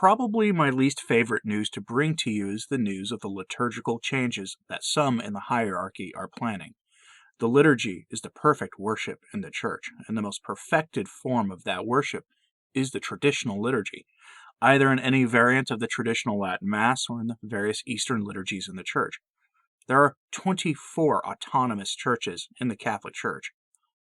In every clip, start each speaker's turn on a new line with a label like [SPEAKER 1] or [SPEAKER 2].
[SPEAKER 1] Probably my least favorite news to bring to you is the news of the liturgical changes that some in the hierarchy are planning. The liturgy is the perfect worship in the church, and the most perfected form of that worship is the traditional liturgy, either in any variant of the traditional Latin Mass or in the various Eastern liturgies in the church. There are 24 autonomous churches in the Catholic Church,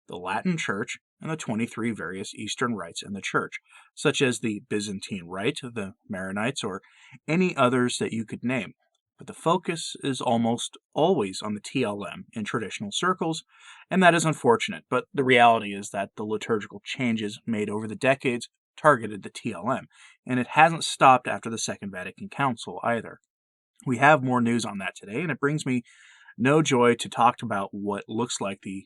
[SPEAKER 1] the Latin Church, and the 23 various Eastern rites in the Church, such as the Byzantine Rite, the Maronites, or any others that you could name. But the focus is almost always on the TLM in traditional circles, and that is unfortunate, but the reality is that the liturgical changes made over the decades targeted the TLM, and it hasn't stopped after the Second Vatican Council either. We have more news on that today, and it brings me no joy to talk about what looks like to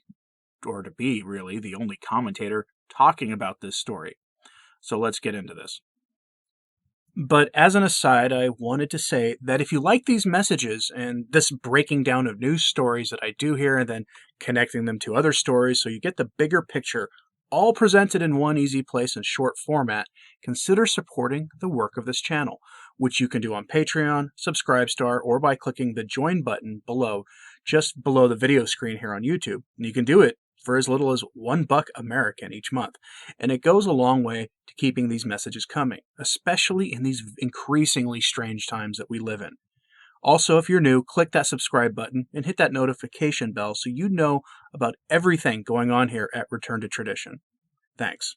[SPEAKER 1] be really the only commentator talking about this story. So let's get into this. But as an aside, I wanted to say that if you like these messages and this breaking down of news stories that I do here and then connecting them to other stories so you get the bigger picture, all presented in one easy place in short format, consider supporting the work of this channel, which you can do on Patreon, Subscribestar, or by clicking the join button below, just below the video screen here on YouTube. And you can do it for as little as $1 American each month, and it goes a long way to keeping these messages coming, especially in these increasingly strange times that we live in. Also, if you're new, click that subscribe button and hit that notification bell so you know about everything going on here at Return to Tradition. Thanks.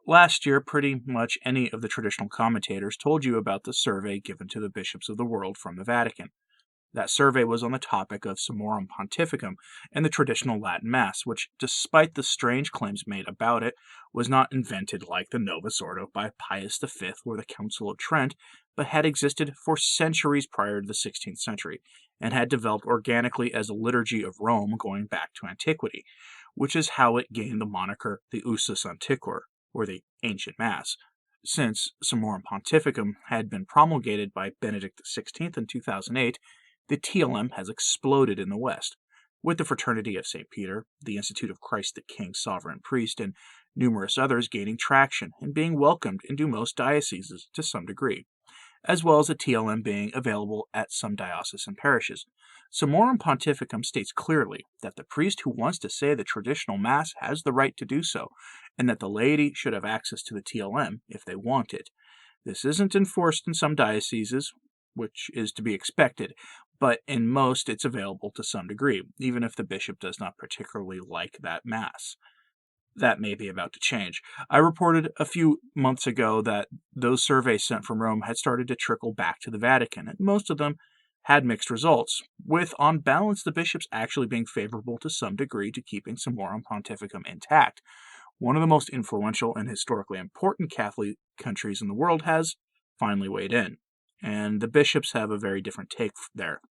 [SPEAKER 1] Last year, pretty much any of the traditional commentators told you about the survey given to the bishops of the world from the Vatican. That survey was on the topic of Summorum Pontificum and the traditional Latin Mass, which, despite the strange claims made about it, was not invented like the Novus Ordo by Pius V or the Council of Trent, but had existed for centuries prior to the 16th century, and had developed organically as a liturgy of Rome going back to antiquity, which is how it gained the moniker the Usus Antiquor, or the Ancient Mass. Since Summorum Pontificum had been promulgated by Benedict XVI in 2008, the TLM has exploded in the West, with the Fraternity of St. Peter, the Institute of Christ the King Sovereign Priest, and numerous others gaining traction and being welcomed into most dioceses to some degree, as well as the TLM being available at some diocesan parishes. Summorum Pontificum states clearly that the priest who wants to say the traditional Mass has the right to do so, and that the laity should have access to the TLM if they want it. This isn't enforced in some dioceses, which is to be expected, but in most it's available to some degree, even if the bishop does not particularly like that Mass. That may be about to change. I reported a few months ago that those surveys sent from Rome had started to trickle back to the Vatican, and most of them had mixed results, with, on balance, the bishops actually being favorable to some degree to keeping Summorum Pontificum intact. One of the most influential and historically important Catholic countries in the world has finally weighed in, and the bishops have a very different take there.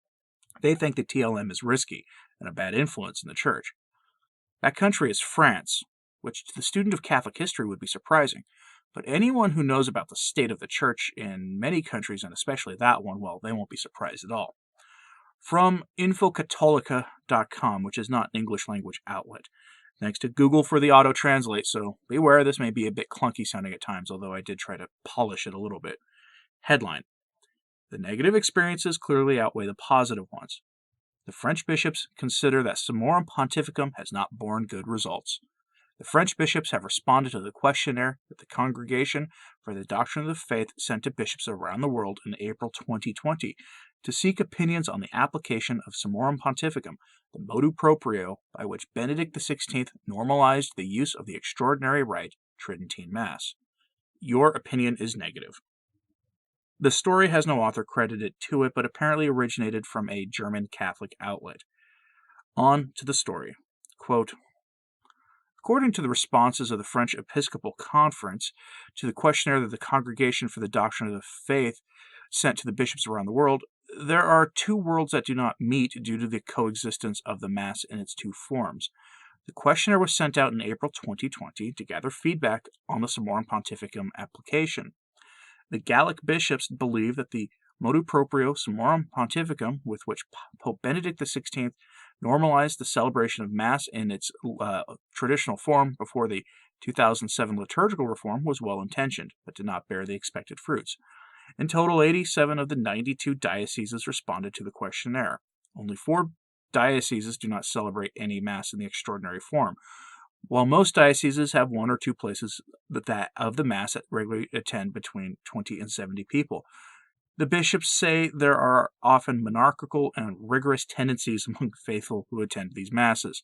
[SPEAKER 1] They think the TLM is risky and a bad influence in the church. That country is France, which to the student of Catholic history would be surprising, but anyone who knows about the state of the church in many countries, and especially that one, well, they won't be surprised at all. From infocattolica.com, which is not an English language outlet. Thanks to Google for the auto-translate, so beware this may be a bit clunky sounding at times, although I did try to polish it a little bit. Headline: the negative experiences clearly outweigh the positive ones. The French bishops consider that Summorum Pontificum has not borne good results. The French bishops have responded to the questionnaire that the Congregation for the Doctrine of the Faith sent to bishops around the world in April 2020 to seek opinions on the application of Summorum Pontificum, the motu proprio by which Benedict XVI normalized the use of the extraordinary rite, Tridentine Mass. Your opinion is negative. The story has no author credited to it, but apparently originated from a German Catholic outlet. On to the story. Quote, according to the responses of the French Episcopal Conference to the questionnaire that the Congregation for the Doctrine of the Faith sent to the bishops around the world, there are two worlds that do not meet due to the coexistence of the Mass in its two forms. The questionnaire was sent out in April 2020 to gather feedback on the Summorum Pontificum application. The Gallic bishops believe that the motu proprio Summorum Pontificum, with which Pope Benedict XVI normalized the celebration of Mass in its traditional form before the 2007 liturgical reform was well-intentioned, but did not bear the expected fruits. In total, 87 of the 92 dioceses responded to the questionnaire. Only 4 dioceses do not celebrate any Mass in the extraordinary form, while most dioceses have 1 or 2 places of the Mass that regularly attend between 20 and 70 people. The bishops say there are often monarchical and rigorous tendencies among faithful who attend these Masses.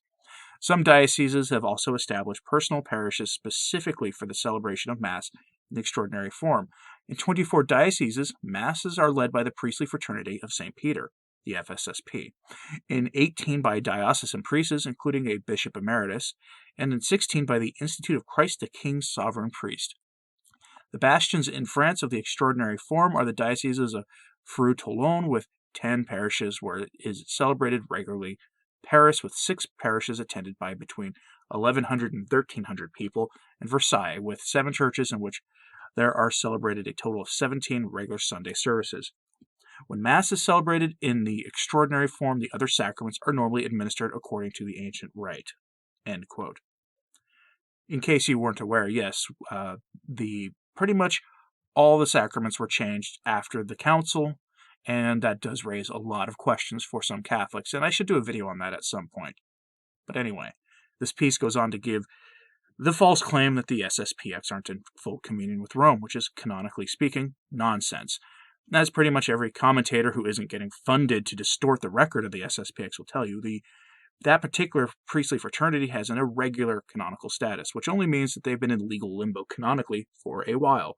[SPEAKER 1] Some dioceses have also established personal parishes specifically for the celebration of Mass in the extraordinary form. In 24 dioceses, Masses are led by the priestly fraternity of St. Peter, the FSSP, in 18 by diocesan priests, including a bishop emeritus, and in 16 by the Institute of Christ the King's Sovereign Priest. The bastions in France of the extraordinary form are the dioceses of Freux-Toulon, with 10 parishes where it is celebrated regularly, Paris with 6 parishes attended by between 1,100 and 1,300 people, and Versailles with 7 churches in which there are celebrated a total of 17 regular Sunday services. When Mass is celebrated in the extraordinary form, the other sacraments are normally administered according to the ancient rite." End quote. In case you weren't aware, yes, pretty much all the sacraments were changed after the council, and that does raise a lot of questions for some Catholics, and I should do a video on that at some point. But anyway, this piece goes on to give the false claim that the SSPX aren't in full communion with Rome, which is, canonically speaking, nonsense. As pretty much every commentator who isn't getting funded to distort the record of the SSPX will tell you, that particular priestly fraternity has an irregular canonical status, which only means that they've been in legal limbo canonically for a while.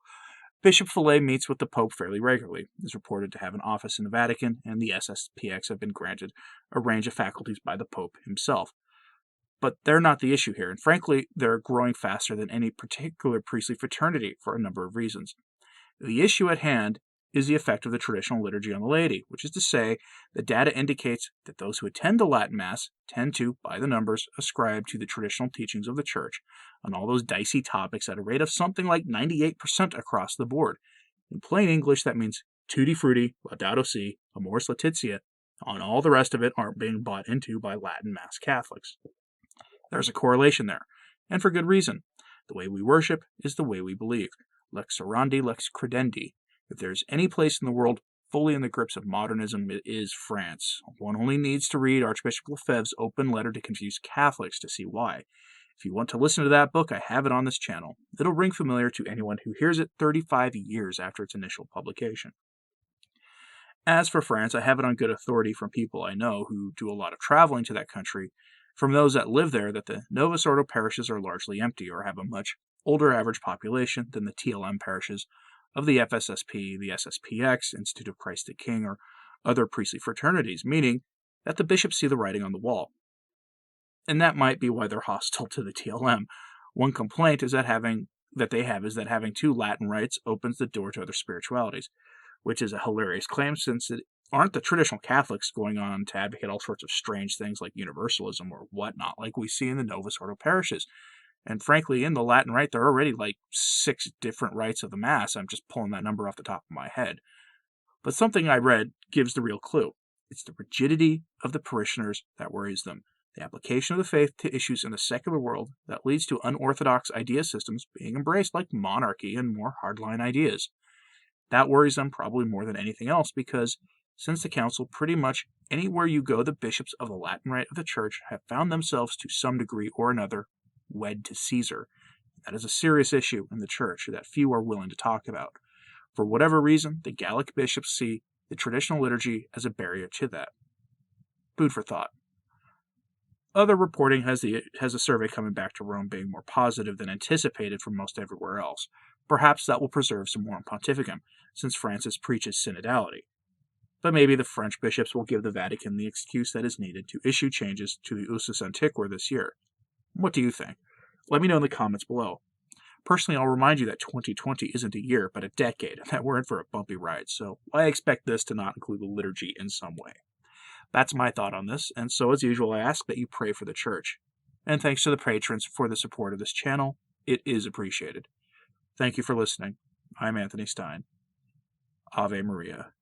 [SPEAKER 1] Bishop Fillet meets with the Pope fairly regularly, is reported to have an office in the Vatican, and the SSPX have been granted a range of faculties by the Pope himself. But they're not the issue here, and frankly, they're growing faster than any particular priestly fraternity for a number of reasons. The issue at hand is the effect of the traditional liturgy on the laity, which is to say, the data indicates that those who attend the Latin Mass tend to, by the numbers, ascribe to the traditional teachings of the Church on all those dicey topics at a rate of something like 98% across the board. In plain English, that means tutti frutti, laudato si, amoris laetitia, on all the rest of it aren't being bought into by Latin Mass Catholics. There's a correlation there, and for good reason. The way we worship is the way we believe. Lex orandi, lex credendi. If there's any place in the world fully in the grips of modernism, it is France. One only needs to read Archbishop Lefebvre's open letter to confused Catholics to see why. If you want to listen to that book, I have it on this channel. It'll ring familiar to anyone who hears it 35 years after its initial publication. As for France, I have it on good authority from people I know who do a lot of traveling to that country, from those that live there, that the Novus Ordo parishes are largely empty or have a much older average population than the TLM parishes of the FSSP, the SSPX, Institute of Christ the King, or other priestly fraternities, meaning that the bishops see the writing on the wall. And that might be why they're hostile to the TLM. One complaint is that having 2 Latin rites opens the door to other spiritualities, which is a hilarious claim since it aren't the traditional Catholics going on to advocate all sorts of strange things like universalism or whatnot, like we see in the Novus Ordo parishes. And frankly, in the Latin rite, there are already like 6 different rites of the Mass. I'm just pulling that number off the top of my head. But something I read gives the real clue. It's the rigidity of the parishioners that worries them. The application of the faith to issues in the secular world that leads to unorthodox idea systems being embraced like monarchy and more hardline ideas. That worries them probably more than anything else because since the council, pretty much anywhere you go, the bishops of the Latin rite of the Church have found themselves to some degree or another wed to Caesar. That is a serious issue in the Church that few are willing to talk about. For whatever reason, the Gallic bishops see the traditional liturgy as a barrier to that. Food for thought. Other reporting has a survey coming back to Rome being more positive than anticipated from most everywhere else. Perhaps that will preserve some warm pontificum, since Francis preaches synodality. But maybe the French bishops will give the Vatican the excuse that is needed to issue changes to the Usus Antiqua this year. What do you think? Let me know in the comments below. Personally, I'll remind you that 2020 isn't a year, but a decade, and that we're in for a bumpy ride, so I expect this to not include the liturgy in some way. That's my thought on this, and so as usual, I ask that you pray for the Church. And thanks to the patrons for the support of this channel. It is appreciated. Thank you for listening. I'm Anthony Stine. Ave Maria.